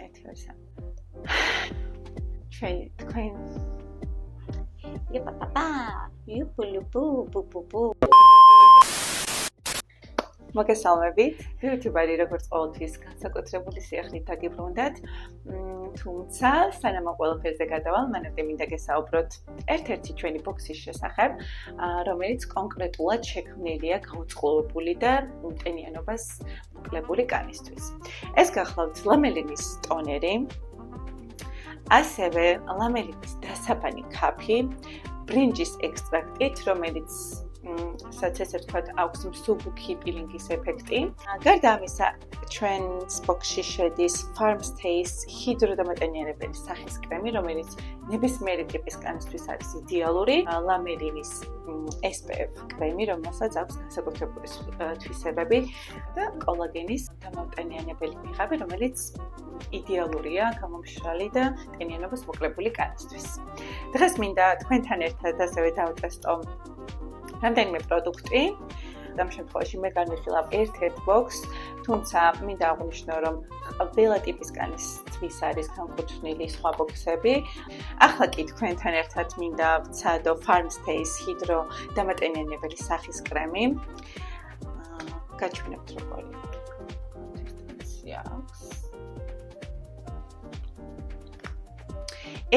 ეთერსა. ჩვენი თქვენ პაპა, ბუ. მოგესალმებით. YouTube-ი როგორც ყოველთვის განსაკუთრებული სიახლით დაგიბრუნდათ. თუმცა სანამ ყველაფერზე გადავალ, მანამდე მინდა გესაუბროთ ერთ-ერთი ჩვენი ბოქსის შესახებ, რომელიც კონკრეტულად შექმნილია გაუწყლობებული და ტენიანობას მოკლებული კანისთვის. ეს გახლავთ ლამელინის ტონერი, ასევე ლამელინის დასაბანი ქაფი, ბრინჯის ექსტრაქტით, რომელიც სადაც ესე ვთქვათ, აქვს მსუბუქი პილინგის ეფექტი. გარდა ამისა, ჩვენს ბოქსში შედის Farm Stays ჰიდროდამატენიანებელი სახის კრემი, რომელიც ნებისმიერი ტიპის კანისთვის არის იდეალური. ლამელინის SPF კრემი, რომელსაც აქვს განსაკუთრებული თვისებები და კოლაგენის დამატენიანებელი მიღები, რომელიც იდეალურია გამომშრალი და ტენიანობას მოკლებული კანისთვის. დღეს მინდა თქვენთან ერთად ასევე დავტესტო რამდენიმე პროდუქტი. ამ შემთხვევაში მე განვიხილავ ერთ-ერთ ბოქსს, თუმცა მინდა აღვნიშნო, რომ ყველა ტიპის კანისთვის არის განკუთვნილი სხვა ბოქსები. ახლა კი თქვენთან ერთად მინდა ვცადო Farm Stays ჰიდრო დამატენიანებელი სახის კრემი. გაჩვენებთ როგორი კონსისტენცია აქვს.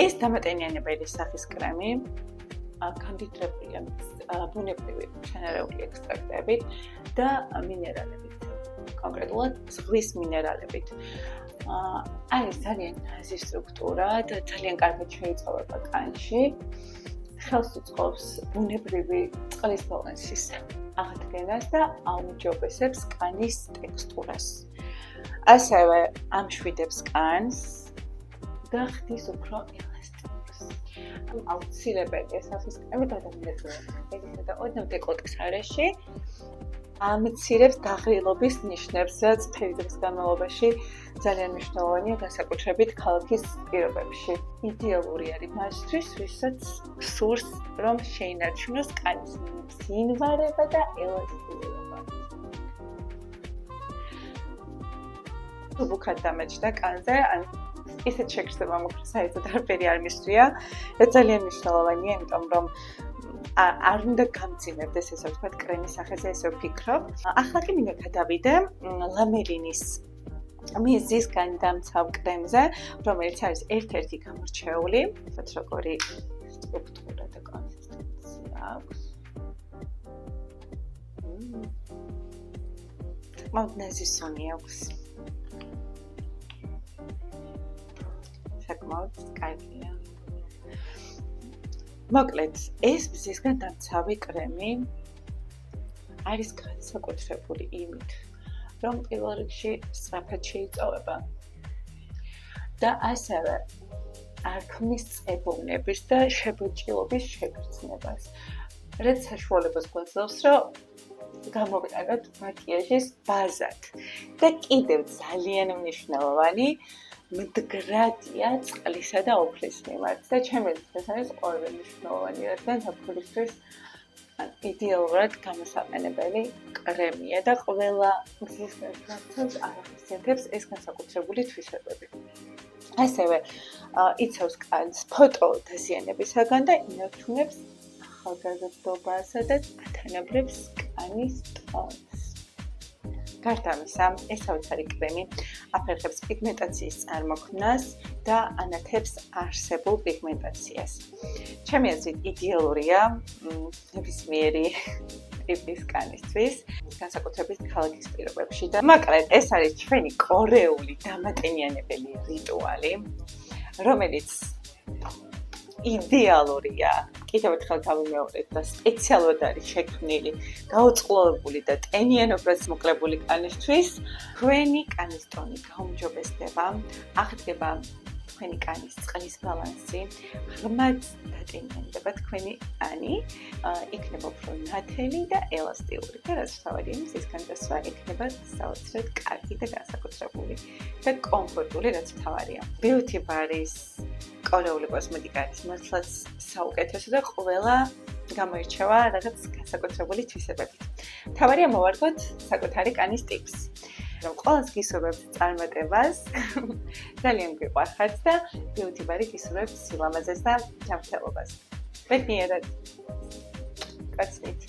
ეს დამატენიანებელი სახის კრემი კონდიტრებულია ბუნებრივი მცენარეული ექსტრაქტებით და მინერალებით, კონკრეტულად ზღვის მინერალებით. არის ძალიან ნაზი სტრუქტურა და ძალიან კარგად შეიწოვება კანში. ხელს უწყობს ბუნებრივი წყლის ბალანსის აღდგენას და აუმჯობესებს კანის ტექსტურას. ასევე ამშვიდებს კანს და ხდის უფრო ელასტიკურს. აუცილებელია სახის კრემი გადამეტყველება და ოდნავ დეკოლტეს არეში ამცირებს დაღრილობის ნიშნებს, რაც ფერდის განმავლობაში ძალიან მნიშვნელოვანია, განსაკუთრებით ქალაქის პირობებში. იდეალური არის მასთვის, ვისაც სურს, რომ შეინარჩუნოს კანის სიმვარება და ელასტიურობა. სუბუქად დამეჭდა კანზე, ისეთ შეგრძნება მოხდა საერთოდ არაფერი არ მისწვია და ძალიან მნიშვნელოვანია, იმიტომ რომ არ უნდა გამძიმებდეს ესე ვთქვათ კრემის სახეზე ესე ვფიქრობ. ახლა კი მინდა გადავიდე ლამელინის მიზის განდამცავ კრემზე, რომელიც არის ერთ-ერთი გამორჩეული, ვთქვათ როგორი სტრუქტურა და კონსისტენცია აქვს. მაგნეზი სონი აქვს. საკმაოდ კარგია. მოკლედ, ეს მზისგან დამცავი კრემი არის განსაკუთრებული იმით, რომ პირველ რიგში სწრაფად შეიწოვება და ასევე არ ქმნის წებოვნების და შებოჭილობის შეგრძნებას, რაც საშუალებას გვაძლევს, რომ გამოვიყენოთ მაკიაჟის ბაზად და კიდევ ძალიან მნიშვნელოვანი მდგრადია წყლისა და უფლის მიმართ და ჩემთვის ეს არის ყველაზე მნიშვნელოვანი, რადგან ზაფხულისთვის იდეალურად გამოსაყენებელი კრემია და ყველა მზის განცავს ახასიათებს ეს განსაკუთრებული თვისებები. ასევე იცავს კანს ფოტოდაზიანებისაგან და ინარჩუნებს ახალგაზრდობასა და თანაბრებს კანის ტონს. გარდა ამისა, ეს საოცარი კრემი აფერხებს პიგმენტაციის წარმოქმნას და ანათებს არსებულ პიგმენტაციას. ჩემი აზრით იდეალურია ნებისმიერი ტიპის კანისთვის, განსაკუთრებით ქალაქის პირობებში და მოკლედ ეს არის ჩვენი კორეული დამატენიანებელი რიტუალი, რომელიც იდეალურია. კიდევ ერთხელ გავიმეორებ და სპეციალურად არის შექმნილი, გაუწყლობებული და ტენიანობას მოკლებული კანისთვის. თქვენი კანის ტონი გაუმჯობესდება, აღდგება თქვენი კანის წყლის ბალანსი, ღრმად დატენიანდება თქვენი კანი, იქნება უფრო ნათელი და ელასტიური და რაც თავადია მზის განწესვა იქნება საოცრად კარგი და განსაკუთრებული და კომფორტული, რაც თავარია. Beauty Bar-ის კორეული კოსმეტიკა არის მართლაც საუკეთესო და ყველა გამოირჩევა რაღაც განსაკუთრებული თვისებებით. თავარია მოვარგოთ საკუთარი კანის ტიპს. მაგრამ ყველას გისურვებთ წარმატებას. ძალიან გიყვარხართ და ბიუთი ბარი გისურვებთ სილამაზეს და ჯანმრთელობას. ბედნიერად. კაცნით.